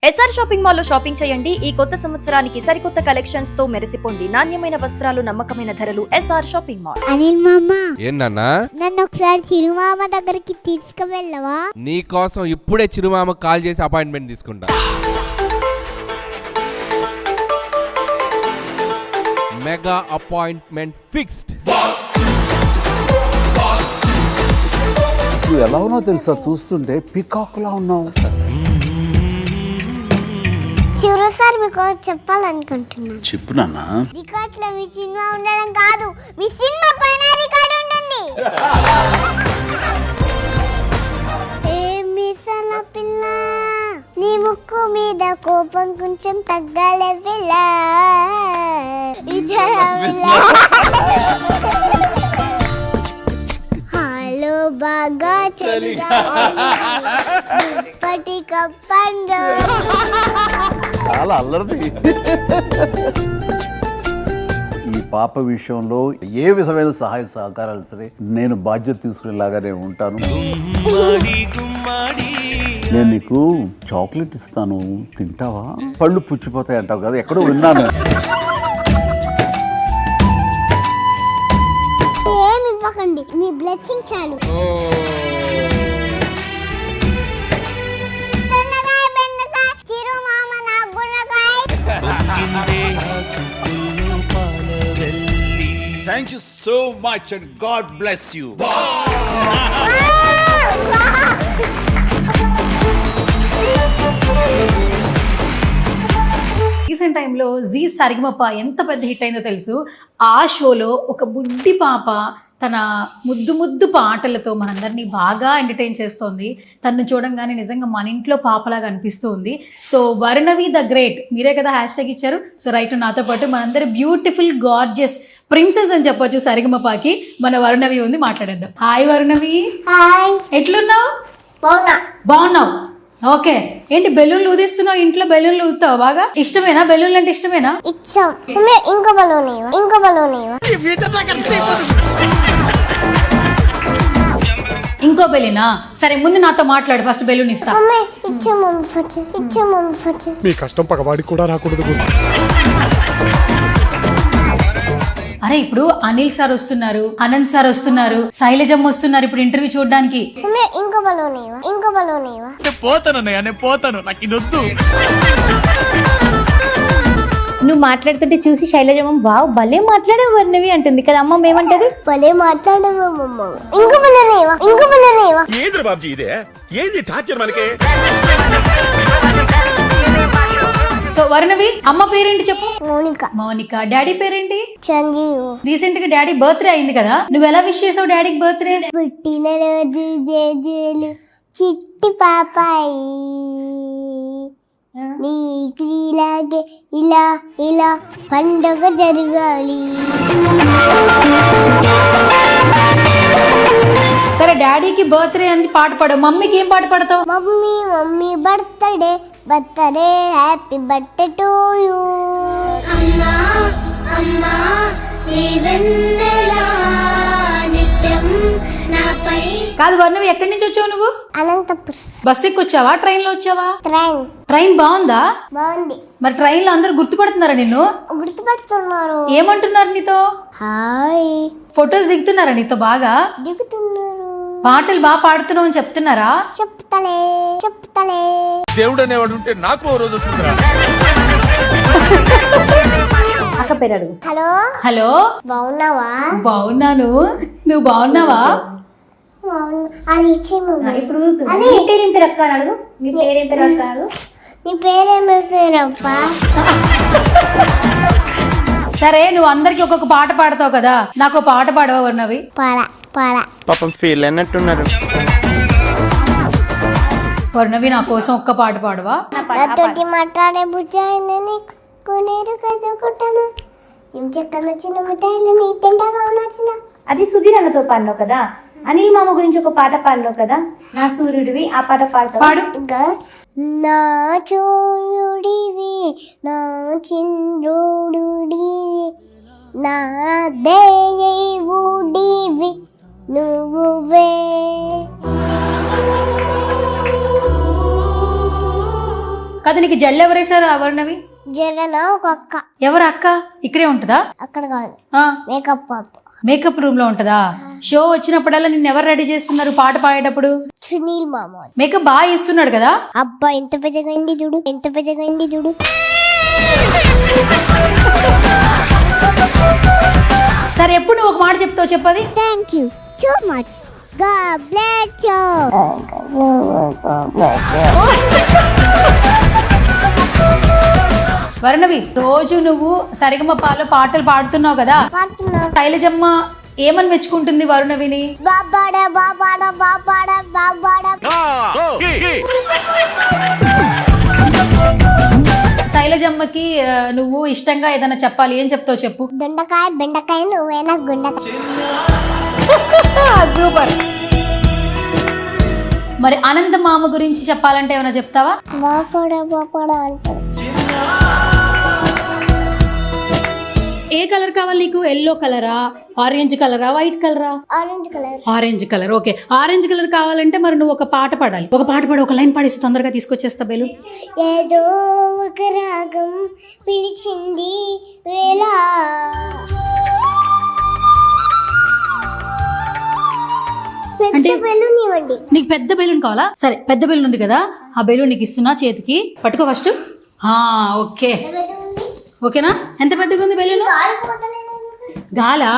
SR shopping mall లో shopping చేయండి. ఈ కొత్త సంవత్సరానికి సరికొత్త కలెక్షన్స్ తో మెరిసిపోండి. నాణ్యమైన వస్త్రాలు, నమ్మకమైన ధరలు. SR shopping mall. అనిల్ మామ, ఏంటన్నా? నన్ను ఒకసారి చిరుమామ దగ్గరికి తీసుకువెళ్ళవా? నీ కోసం ఇప్పుడే చిరుమామ కాల్ చేసి అపాయింట్మెంట్ తీసుకుంటా. Mega appointment fixed. నువ్వు ఎలా ఉన్నావు తెలుసా? చూస్తుంటే పికాక్ లా ఉన్నావు. చిరు సార్ మీకు చెప్పాలనుకుంటున్నాను. చెప్పు నాన్న. రికార్డ్ లో మీ సినిమా ఉండడం కాదు, మీ సినిమా పైన రికార్డ్ ఉంటుంది. ఏమిసల పిల్ల, నీ ముక్కు మీద కోపం కొంచెం తగ్గాలే పిల్ల. హలో బాగా చలిగా దుప్పటి కప్పండు. చాలా అల్లరిది. ఈ పాప విషయంలో ఏ విధమైన సహాయ సహకారాలు సరే నేను బాధ్యత తీసుకునేలాగా నేను ఉంటాను. నేను నీకు చాక్లెట్ ఇస్తాను, తింటావా? పళ్ళు పుచ్చిపోతాయి అంటావు కదా, ఎక్కడో విన్నాను. ఏమి ఇవ్వకండి, మీ బ్లెస్సింగ్ చాలు. Thank you so much and God bless you. Recent టైంలో జీ సరిగమప ఎంత పెద్ద హిట్ అయిందో తెలుసు. ఆ షోలో ఒక బుడ్డి పాప తన ముద్దు ముద్దు పాటలతో మనందరినీ బాగా ఎంటర్టైన్ చేస్తోంది. తను చూడంగానే నిజంగా మన ఇంట్లో పాపలాగా అనిపిస్తూ ఉంది. సో వర్ణవి ద గ్రేట్, మీరే కదా హ్యాష్ ట్యాగ్ ఇచ్చారు. సో రైట్, నాతో పాటు మనందరి బ్యూటిఫుల్ గార్జియస్ ప్రిన్సెస్ అని చెప్పొచ్చు సరిగమపకి మన వరుణవి ఉంది, మాట్లాడేద్దాం. హాయ్ వరుణవి. హాయ్, ఎట్లున్నావు? బాగున్నా. బాగున్నావు? ఓకే. ఏంటి బెలూన్లు ఊదిస్తున్నావు? ఇంట్లో బెలూన్లు ఊదుతావు బాగా? ఇష్టమేనా బెలూన్లు అంటే? ఇష్టమేనా? ఇచ్చాం. ఇంకో బలూన్ ఇవ్వ, ఇంకో బలూన్ ఇవ్వ. ఇంకో బెలూనా? సరే ముందు నాతో మాట్లాడు, ఫస్ట్ బెలూన్ ఇస్తా. మమ్మీ ఇచ్చే, మమ్మీ ఫస్ట్ ఇచ్చే, మమ్మీ ఫస్ట్. మీ కష్టం పగవాడికి కూడా రాకూడదు. అరే ఇప్పుడు అనిల్ సార్ వస్తున్నారు, అనంత్ సార్ వస్తున్నారు, శైలజమ్మ వస్తున్నారు ఇప్పుడు ఇంటర్వ్యూ చూడడానికి. మమ్మీ ఇంకో బలూన్ ఇవ్వ, ఇంకో బలూన్ ఇవ్వ. నేను పోతాను, నాకు ఇది వద్దు. నువ్వు మాట్లాడుతుంటే చూసి శైలజమ్మ వావ్ భలే మాట్లాడావు వర్ణవి అంటుంది కదా. అమ్మ ఏమంటది? భలే మాట్లాడేవా మమ్మ. ఇంకో బలూన్ ఇవ్వ, ఇంకో బలూన్ ఇవ్వ. ఏంద్ర బాబ్జీ ఇదే? ఏంది టార్చర్ మనకి? సో వర్ణవి అమ్మ పేరేంటి చెప్పు? మౌనిక. మౌనిక. డాడీ పేరేంటి? సంజీవ్. రీసెంట్ గా డాడీ బర్త్డే అయింది కదా, నువ్వు ఎలా విష్ చేసావు డాడీకి బర్త్డే? పుట్టినరోజు జేజేలు చిట్టి పాపాయి, నీకు ఇలాగే ఇలా ఇలా పండుగ జరగాలి. సరే డాడీకి బర్త్డే అని పాట పాడవు, మమ్మీకి ఏం పాట పాడతావు? Mummy mummy birthday birthday happy birthday to you. అమ్మా అమ్మా నిత్యం నాపై. కాదు వర్ణవి, ఎక్కడి నుంచి వచ్చావు నువ్వు? అనంతపురం. బస్ ఎక్కి వచ్చావా, ట్రైన్ లో వచ్చావా? ట్రైన్. ట్రైన్ బాగుందా? బాగుంది. మరి ట్రైన్ లో అందరు గుర్తుపడుతున్నారా నిన్ను? గుర్తుపడుతున్నారు. ఏమంటున్నారు నీతో? హాయ్. ఫొటోస్ దిగుతున్నారా నీతో బాగా? దిగుతున్నారు. పాటలు బాగా పాడుతున్నావు అని చెప్తున్నారా? చెప్తలే చెప్తలే. దేవుడు అనేవాడు ఉంటే నాకు ఓ రోజు వస్తుందిరా. అక్క పేరు అడుగు. హలో. హలో. బాగున్నావా? బాగున్నాను, నువ్వు బాగున్నావా? అది ఇచ్చే మమ్మీ. ఇప్పుడు నీ పేరేం పేరు అక్క అని అడుగు. నీ పేరేం పేరు అక్క అని అడుగు. నీ పేరేమో పేరప్పా? సరే నువ్వు అందరికి ఒక్కొక్క పాట పాడతావు కదా, నాకు ఒక పాట పాడవా వర్ణవి? పాడా పాడా. పాపం ఫీల్ అన్నట్టున్నారు. వర్ణవి నా కోసం ఒక్క పాట పాడవా? నాతోటి మాట్లాడే బుజ్జాయినని కొనేరు కజుకుంటాను. ఏం చెక్కన వచ్చిన మిఠాయిలు నీ తింటగా నచ్చిన. అది సుధీర్ అన్నతో పాడినావు కదా. అనిల్ మామ గురించి ఒక పాట పాడినావు కదా, నా సూర్యుడివి. ఆ పాట పాడతావు? పాడు. నా చోయుడివి నా చంద్రుడివి నా దేవుడివి నువ్వే. కదా నీకు జల్లు ఎవరేసారు వర్ణవి? జరన ఒక అక్క ఎవరు అక్క? ఇక్కడే ఉంటుందా? అక్కడ కాదు, ఆ, మేకప్ పాప. మేకప్ రూమ్ లో ఉంటుందా? షో వచ్చినప్పుడల్లా నిన్ను ఎవరు రెడీ చేస్తున్నారు పాట పాడేటప్పుడు? సునీల్ మామ. మేకప్ బాగా ఇస్తున్నాడు కదా? అబ్బా ఎంత పెద్దగా అయింది చూడు, ఎంత పెద్దగా అయింది చూడు. సరే ఎప్పుడు నువ్వు ఒక మాట చెప్తావు, చెప్పది. Thank you so much. God bless you. Varnavi, రోజు నువ్వు సరిగమపాలో పాటలు పాడుతున్నావు కదా, పాడుతున్నా. శైలజమ్మ ఏమని మెచ్చుకుంటుంది వరుణవిని? బాబాడా బాబాడా బాబాడా బాబాడా. శైలజమ్మకి నువ్వు ఇష్టంగా ఏదైనా చెప్పాలి, ఏం చెప్తావు చెప్పు. దొండకాయ బెండకాయ నువ్వేనా గుండకాయ. సూపర్. మరి అనంత మామ గురించి చెప్పాలంటే ఏమైనా చెప్తావా? బాపాడా బాపాడా అంటారు. ఏ కలర్ కావాలి నీకు? ఎల్లో కలరా, ఆరెంజ్ కలరా, వైట్ కలరా? Orange colour. Orange colour. Okay, orange colour కావాలంటే మరి నువ్వు ఒక పాట పాడాలి. ఒక పాట పాడి, ఒక లైన్ పాడేసి తొందరగా తీసుకొచ్చేస్తా బెలు. ఏదో ఒక రాగం పిలిచింది వేళ, పెద్ద బెలూన్ ఇవ్వండి. నీకు పెద్ద బెలూన్ కావాలా? సరే, పెద్ద బెలూన్ ఉంది కదా, ఆ బెలూన్ నీకు ఇస్తున్నా, చేతికి పట్టుకో ఫస్ట్. ఓకే, ఓకేనా? ఎంత పెద్దగా ఉంది బెలూన్? గాలా?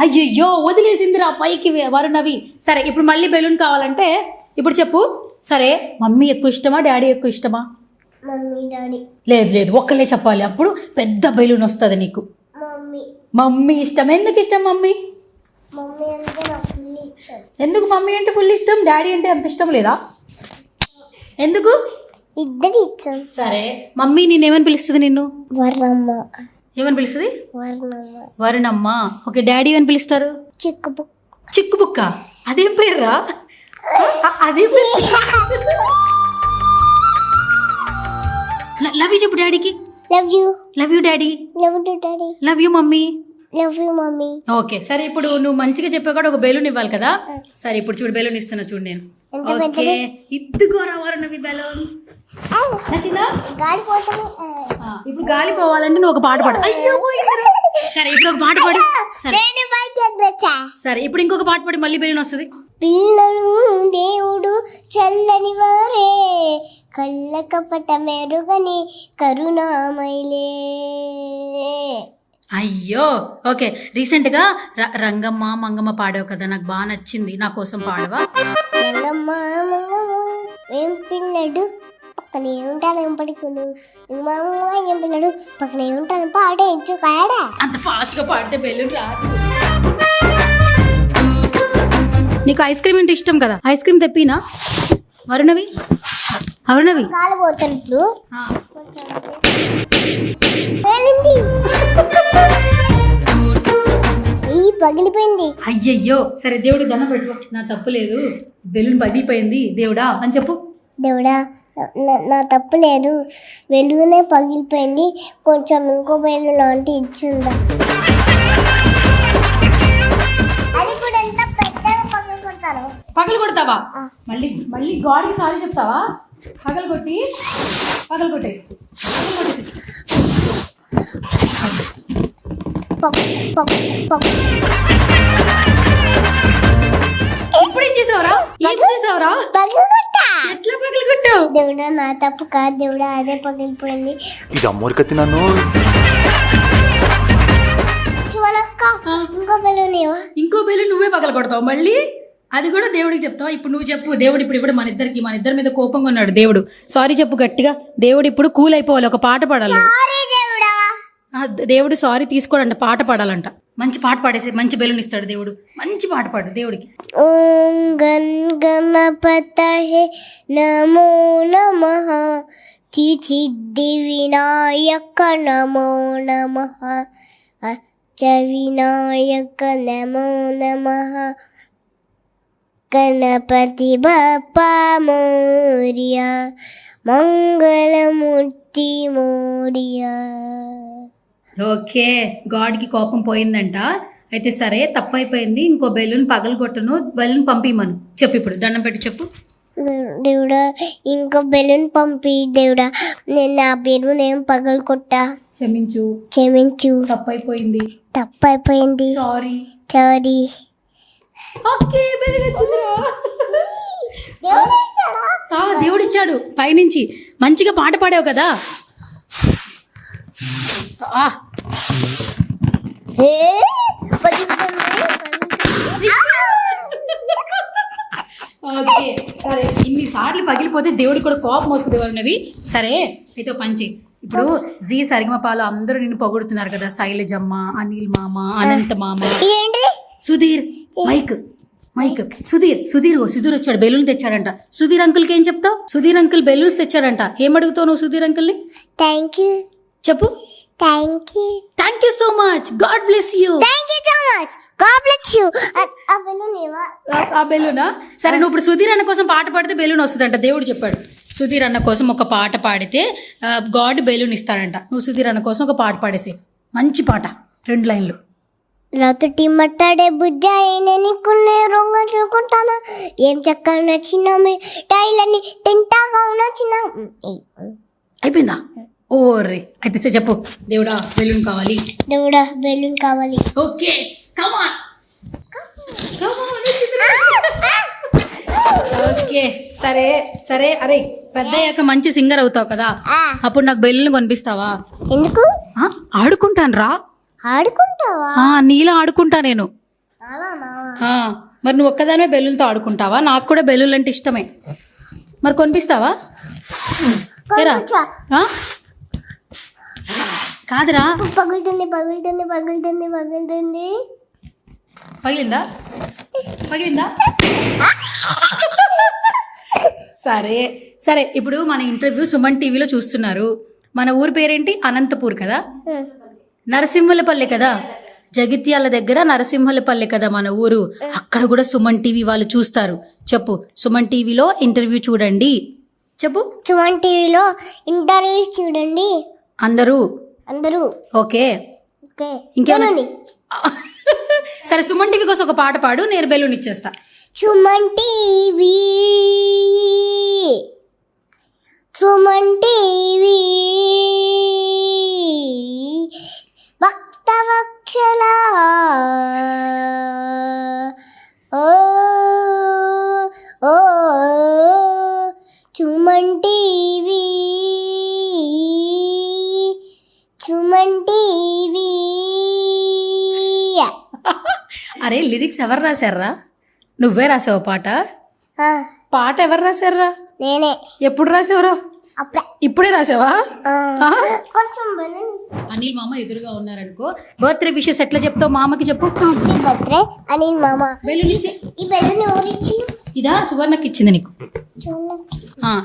అయ్యయ్యో, వదిలేసిందిరా పైకి వరుణవి. సరే, ఇప్పుడు మళ్ళీ బెలూన్ కావాలంటే ఇప్పుడు చెప్పు. సరే, మమ్మీ ఎక్కువ ఇష్టమా, డాడీ ఎక్కువ ఇష్టమా? Mummy daddy. లేదు లేదు, ఒక్కలే చెప్పాలి, అప్పుడు పెద్ద బెలూన్ వస్తుంది నీకు. మమ్మీ. మమ్మీ ఇష్టం. ఎందుకు ఇష్టం మమ్మీ? మమ్మీ అంటే నాకు ఫుల్ ఇష్టం. ఎందుకు మమ్మీ అంటే ఫుల్ ఇష్టం, డాడీ అంటే అంత ఇష్టం లేదా? ఎందుకు? ఇద్దరు ఇష్టం. సరే, మమ్మీ నేనేమని పిలుస్తుంది నిన్ను? వర్ణమ్మ. ఏమని పిలుస్తుంది? వర్ణమ్మ. వరుణమ్మ. ఓకే, డాడీ ఏమని పిలుస్తారు? చిక్కుబుక్. చిక్కుబుక్క. అదేం పేర్రా? అదే లవ్ యూ చెప్పు డాడీకి. Love you. Love you daddy. Love you daddy. Love you mummy. Love you mummy. Okay, సరే ఇప్పుడు నువ్వు మంచిగా చెప్పావు కూడా ఒక బెలూన్ ఇవ్వాలి కదా. సరే, ఇప్పుడు చూడు బెలూన్ ఇస్తున్నా చూడు నేను. ఎంత ఓకే, పెద్దది? ఇద్దుకోరా వరుణవి బెలూన్. నచ్చిందా? గాలి పోతాను. ఇప్పుడు గాలి పోవాలంటే నువ్వు ఒక పాట పాడు. అయ్యో పోయిందిరా. సరే, ఇప్పుడు ఒక పాట పాడు. సరే నేను పైకి ఎగరొచ్చా. సరే, ఇప్పుడు ఇంకొక పాట పాడి మళ్ళీ బెలూన్ వస్తుంది. పిల్లలు దేవుడు చల్లని వారే, కళ్ళ కపట మెరుగని కరుణామైలే. అయ్యో, ఓకే. రీసెంట్గా రంగమ్మ మంగమ్మ పాడావు కదా, నాకు బాగా నచ్చింది, నా కోసం పాడవా? రంగమ్మ మంగమ్మ ఏం పిల్లడు పక్కనే ఉంటాను, ఏం పడుకును ఏం పిల్లడు పక్కనే ఉంటాను, పాడేంచు కాడా. అంత ఫాస్ట్ గా పాడితే బెలూన్ రాదు. నీకు ఐస్ క్రీమ్ అంటే ఇష్టం కదా, ఐస్ క్రీమ్ తెప్పినా వరుణవి? వరుణవి కాలు పోతాను ఇప్పుడు. ఆ. పేలింది. ఈ పగిలిపోయింది. అయ్యయ్యో, సరే దేవుడు దండం పెట్టుకో, నా తప్పు లేదు, బెలూన్ పగిలిపోయింది దేవుడా అని చెప్పు. దేవుడా నా తప్పు లేదు, వెలుగునే పగిలిపోయింది, కొంచెం ఇంకో బెలూన్ లాంటి ఇచ్చిందా. అది కూడా ఎంత పెద్దగా పగలు కొడతాను. పగలు కొడతావా? మళ్ళీ మళ్ళీ గాడికి సారీ చెప్తావా? పగలు కొట్టి పగలు కొట్టే. ఇప్పుడు ఏం చేసావురా? ఏం చేసావురా? ఎట్లా పగలు కొట్టావు? దేవుడా నా తప్పు కాదు దేవుడా, అదే పగిలిపోయింది. ఇది అమ్మోరికత్తి నన్ను. చూడక్క ఇంకో బెలూన్ ఇవ్వ. ఇంకో బెలూన్ నువ్వే పగలు కొడతావు మళ్ళీ, అది కూడా దేవుడికి చెప్తావా? ఇప్పుడు నువ్వు చెప్పు. దేవుడు ఇప్పుడు మన ఇద్దరి మీద కోపంగా ఉన్నాడు దేవుడు. సారీ చెప్పు గట్టిగా. దేవుడు ఇప్పుడు కూల్ అయిపోవాలి, ఒక పాట పాడాలి. దేవుడు సారీ తీసుకోడంట, పాట పాడాలంట. మంచి పాట పాడేసి మంచి బెలూన్ ఇస్తాడు దేవుడు. మంచి పాట పాడు దేవుడికి. ఓం గన్ గణపతయే నమో నమః, చిచిద్ది వినాయక నమో నమః, అచ్చ వినాయక నమో నమః, గణపతి బప్పా మోరియా, మంగళమూర్తి మోరియా. ఓకే, గాడ్కి కోపం పోయిందంట. అయితే సరే, తప్పైపోయింది, ఇంకో బెలూన్ పగలగొట్టను, బెలూన్ పంపిమను చెప్పు. ఇప్పుడు దండం పెట్టి చెప్పు. దేవుడా ఇంకా బెలూన్ పంపి దేవుడా, నేను నా బెలూన్ ఏం పగలు కొట్టా, క్షమించు, తప్పైపోయింది, తప్పైపోయింది, సారీ. సారీ. ఓకే, దేవుడిచ్చాడు పైనుంచి. మంచిగా పాట పాడావు కదా. ఆ, ఓకే సరే. ఇన్నిసార్లు పగిలిపోతే దేవుడికి కూడా కోపం వస్తుంది వాళ్ళవి. సరే అయితే పంచి. ఇప్పుడు జీ సరిగమపాలు అందరూ నిన్ను పొగుడుతున్నారు కదా, శైలజమ్మ, అనిల్ మామ, అనంత మామ, సుధీర్. మైక్ సుధీర్ వచ్చాడు, బెలూన్ తెచ్చాడంట. సుధీర్ అంకుల్కి ఏం చెప్తావు? సుధీర్ అంకుల్ బెలూన్స్ తెచ్చాడంట. ఏం అడుగుతావు నువ్వు సుధీర్ అంకుల్ని? థ్యాంక్ యూ చెప్పు. Thank you so much, God bless you. ఆ బెలూనా? సరే, నువ్వు ఇప్పుడు సుధీర్ అన్న కోసం పాట పాడితే బెలూన్ వస్తుందంట. దేవుడు చెప్పాడు సుధీర్ అన్న కోసం ఒక పాట పాడితే గాడ్ బెలూన్ ఇస్తాడంట. నువ్వు సుధీర్ అన్న కోసం ఒక పాట పాడేసి, మంచి పాట, 2 లైన్లు. రాత్రి మట్టాడే బుద్ధి అయిన నీకున్నే రొంగ చూకుంటానా, ఏం చక్కగా నచ్చిన టైలని తింటాగా నచ్చిన. అయిపోయిందా? ఓరే అయితే చెప్పు. దేవుడా బెలూన్ కావాలి, దేవుడా బెలూన్ కావాలి. Okay come on. ఓకే సరే. అరే పెద్ద అయ్యాక మంచి సింగర్ అవుతావు కదా, అప్పుడు నాకు బెలూన్ కొనిపిస్తావా? ఎందుకు? ఆడుకుంటాను రా. ఆడుకుంటావా? నీలా ఆడుకుంటా నేను. మరి నువ్వు ఒక్కదానే బెలూన్తో ఆడుకుంటావా? నాకు కూడా బెలూన్ అంటే ఇష్టమే. మరి కొనిపిస్తావా? కాదురా. పగులుతుంది. పగిలిందా? సరే. ఇప్పుడు మన ఇంటర్వ్యూ సుమన్ టీవీలో చూస్తున్నారు. మన ఊరి పేరేంటి? అనంతపూర్ కదా, నరసింహులపల్లి కదా, జగిత్యాల దగ్గర నరసింహులపల్లి కదా మన ఊరు. అక్కడ కూడా సుమన్ టీవీ వాళ్ళు చూస్తారు. చెప్పు, సుమన్ టీవీలో ఇంటర్వ్యూ చూడండి. చెప్పు, సుమన్ టీవీలో ఇంటర్వ్యూ చూడండి అందరూ. ఓకే. ఇంకేమన్నా? సరే, సుమన్ టీవీ కోసం ఒక పాట పాడు, నేను బెలూన్ ఇచ్చేస్తా. సుమన్ టీవీ భక్తవక్షల ఓ సుమన్ టీవీ అరే లిరిక్స్ ఎవరు రాశారా? నువ్వే రాసావు పాట ఎవరు రాశారా? నేనే. ఎప్పుడు రాసావురా? ఇప్పుడే రాసావా? కొంచెం అనిల్ మామ ఎదురుగా ఉన్నారనుకో, బర్త్డే విషెస్ ఎట్లా చెప్తావు మామకి? చెప్పు. బర్త్డే అనిల్ మామ. ఈ బెలూన్ ఎవరు ఇచ్చింది? ఇదా సువర్ణకి ఇచ్చింది నీకు.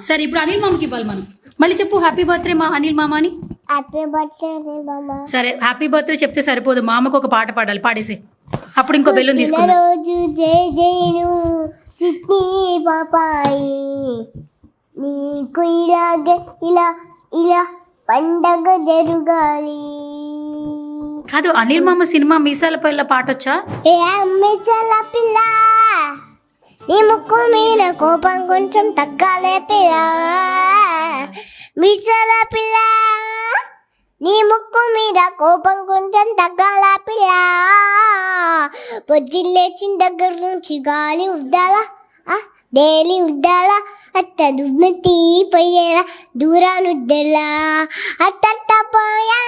సరే, ఇప్పుడు అనిల్ మామకి ఇవ్వాలి మనం. మళ్ళీ చెప్పు, హ్యాపీ బర్త్డే మా అనిల్ మామ అని. హ్యాపీ బర్త్డే అనిల్ మామ. సరే, హ్యాపీ బర్త్డే చెప్తే సరిపోదు, మామకు ఒక పాట పాడాలి. పాడేసి అప్పుడు ఇంకో బెలూన్ తీసుకున్నా. రోజు జై జైను చిట్టి పాపాయి, నీకు ఇలాగే ఇలా పండగ జరుగాలి. కాదు, అనిల్ మామ సినిమా మీసాల పిల్ల పాట వచ్చా? ఏ మీసాల పిల్ల, నీ ముక్కు మీద కోపం కొంచెం తగ్గాలే పిల్ల. మీసాల పిల్ల, నీ ముక్కు మీద కోపం కొంచెం తగ్గాల పిల్ల. పొద్దున్న లేచిన దగ్గర నుంచి గాలి ఉద్దాలా, డైలీ ఉద్దాలా, అత్త దుమ్మెత్తి పోయేలా దూరానుద్దెలా అత్త పోయా.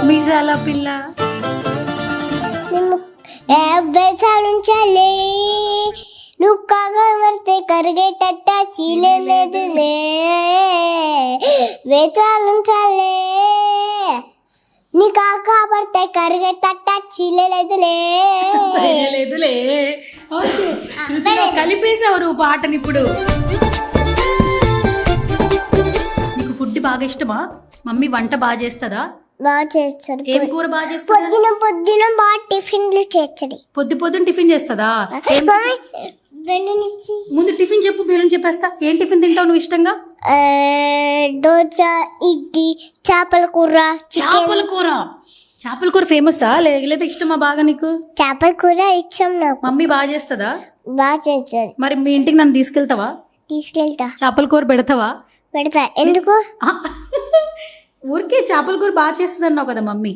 మీసాల పిల్ల వేసాలుంచాలే, నువ్వు కాగబడితే కరిగేటట్ట చీలేదులే. వేసాలుంచాలే, నీ కాకబడితే కరిగేటట్ట చీలేదులే. కలిపేసావు నువ్వు పాటని. ఇప్పుడు నీకు ఫుడ్ బాగా ఇష్టమా? మమ్మీ వంట బాగా చేస్తుందా? బాగా చేస్తారు. ఏం కూర బాగా చేస్తుంది? పొద్దున బాగా టిఫిన్లు చేస్తుంది. పొద్దున టిఫిన్ చేస్తుందా? ముందు టిఫిన్ చెప్పు, బెలూన్ చెప్పేస్తా. ఏం టిఫిన్ తింటావు నువ్వు ఇష్టంగా? దోశ, ఇడ్లీ, చేపల కూర. చేపల కూర ఫేమసా లేదా ఇష్టమా బాగా నీకు? చేపల కూర ఇష్టం నాకు. మమ్మీ బాగా చేస్తుందా? బాగా చేస్తారు. మరి మీ ఇంటికి నన్ను తీసుకెళ్తావా? తీసుకెళ్తా. చేపల కూర పెడతావా? పెడతా. ఎందుకు? ఊరికే చేపల కూర బాగా చేస్తుంది అన్నావు కదా మమ్మీ.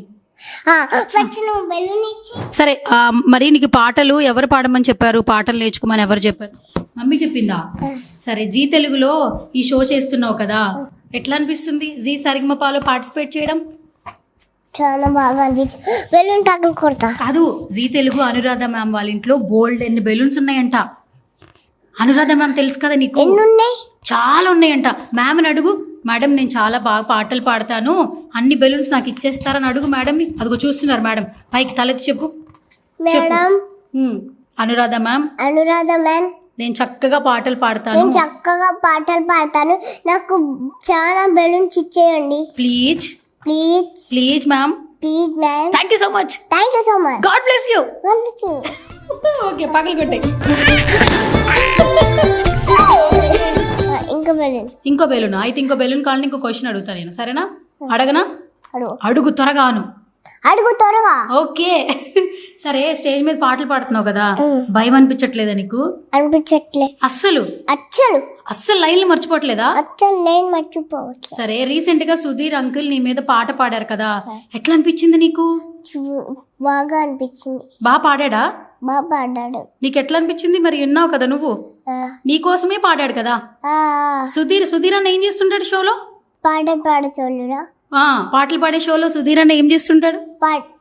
ఫస్ట్ నువ్వు బెలూన్ ఇచ్చి. సరే మరి నీకు పాటలు ఎవరు పాడమని చెప్పారు? పాటలు నేర్చుకోమని ఎవరు చెప్పారు? మమ్మీ చెప్పిందా? సరే, జీ తెలుగులో ఈ షో చేస్తున్నావు కదా, ఎట్లా అనిపిస్తుంది జీ సరిగమపాలో పార్టిసిపేట్ చేయడం? చాలా బాగా అనిపించింది. బెలూన్ టాకులు కొడతా. కాదు, జీ తెలుగు అనురాధ మ్యామ్ వాళ్ళ ఇంట్లో బోల్డ్ ఎన్ని బెలూన్స్ ఉన్నాయంట. అనురాధ మ్యామ్ తెలుసు కదా నీకు? ఎన్ని ఉన్నాయి? చాలా ఉన్నాయంట. మ్యామ్ని అడుగు, మేడం నేను చాలా బాగా పాటలు పాడతాను, అన్ని బెలూన్స్ నాకు ఇచ్చేస్తారని అడుగు మేడంని. అదిగో చూస్తున్నారు మేడం, పైకి తలెత్తి చెప్పు. Madam, Anuradha ma'am, Anuradha ma'am, నేను చక్కగా పాటలు పాడతాను, నేను చక్కగా పాటలు పాడతాను, నాకు చాలా బెలూన్స్ ఇచ్చేయండి please please please ma'am, please ma'am. Thank you so much. Thank you so much. God bless you. Okay, పగలు కొట్టే. ఇంకా బెలూన్. ఇంకో బెలూన్ అయితే ఇంకో బెలూన్ కావాలని ఇంకో క్వశ్చన్ అడుగుతా నేను, సరేనా? అడగనా? అడుగు. అడుగు త్వరగాను. అడుగు త్వరగా. ఓకే. సరే, స్టేజ్ మీద పాటలు పాడుతున్నావు కదా, భయం అనిపించట్లేదా నీకు? అనిపించట్లే అస్సలు అచ్చలు అస్సలు లైన్లు మర్చిపోవట్లేదా? అచ్చలు లేని మర్చిపోవచ్చు. సరే, రీసెంట్ గా సుధీర్ అంకుల్ నీ మీద పాట పాడారు కదా, ఎట్లా అనిపించింది నీకు? బాగా అనిపించింది. బాగా పాడాడా? బాగా పాడాడు. నీకు ఎట్లా అనిపించింది? మరి విన్నావు కదా నువ్వు, నీకోసమే పాడాడు కదా సుధీర్ అన్న. ఏం చేస్తుంటాడు షోలో? పాడుచురా. పాటలు పాడే షోలో సుధీర్ అన్న ఏం చేస్తుంటాడు?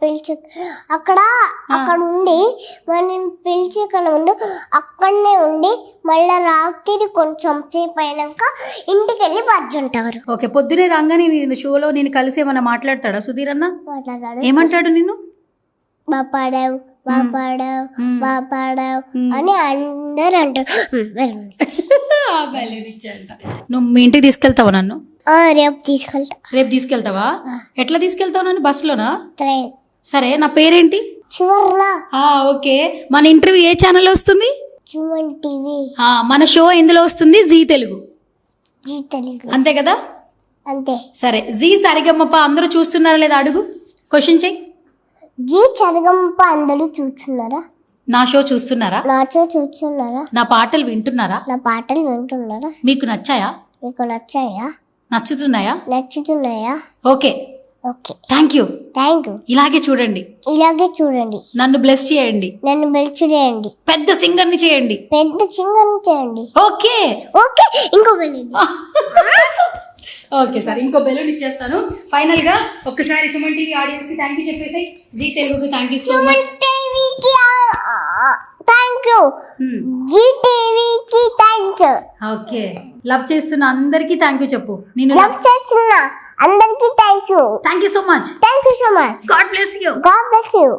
పిలిచి అక్కడ ఉండి మనం పిలిచి ముందు అక్కడనే ఉండి మళ్ళీ రాత్రి కొంచెం సేపు అయినాక ఇంటికి వెళ్ళి పడుతుంటారు. ఓకే, పొద్దునే రాగానే నేను షోలో నేను కలిసి ఏమన్నా మాట్లాడతాడా సుధీర్ అన్న? మాట్లాడాడు. ఏమంటాడు నిన్ను? బాగా పాడావు, బాగా పాడావు, బాగా పాడావు అని అందరు అంటారు. నువ్వు మీ ఇంటికి తీసుకెళ్తావా నన్ను? రేపు తీసుకెళ్తా. రేపు తీసుకెళ్తావా? ఎట్లా తీసుకెళ్తావు నన్ను? బస్సులోనా? ట్రైన్. సరే, నా పేరేంటి? సువర్ణ. ఓకే, మన ఇంటర్వ్యూ ఏ ఛానల్లో వస్తుంది? సుమన్ టీవీ. మన షో ఎందులో వస్తుంది? జీ తెలుగు. జీ తెలుగు. అంతే కదా? అంతే. సరే, జీ సరిగమప అందరూ చూస్తున్నారా లేదా అడుగు, క్వశ్చన్ చెయ్యి. జీ సరిగమప అందరూ చూస్తున్నారా? నా షో చూస్తున్నారా? నా షో చూస్తున్నారా? నా పాటలు వింటున్నారా? నా పాటలు వింటున్నారా? మీకు నచ్చాయా? మీకు నచ్చాయా? నచ్చుతున్నాయా? నచ్చుతున్నాయా? Okay okay. Thank you. Thank you. ఇలాగే చూడండి, ఇలాగే చూడండి, నన్ను బ్లెస్ చేయండి, నన్ను బెల్చు చేయండి, పెద్ద సింగర్ని చేయండి, పెద్ద చింగని చేయండి. Okay okay. ఇంకో బెలూన్. ఓకే సార్, ఇంకో బెలూన్ ఇచ్చేస్తాను. ఫైనల్ గా ఒక్కసారి సుమన్ టీవీ ఆడియన్స్ కి థ్యాంక్ యూ చెప్పేసి, జీ తెలుగుకి థ్యాంక్ యూ సో మచ్. టీవీకి థ్యాంక్ యూ, జీ టీవీకి థ్యాంక్ యూ. ఓకే, లవ్ చేస్తున్న అందరికీ థ్యాంక్ యూ చెప్పు. నేను లవ్ చేస్తున్న అందరికీ thank you. Thank you so much. Thank you so much. God bless you. God bless you.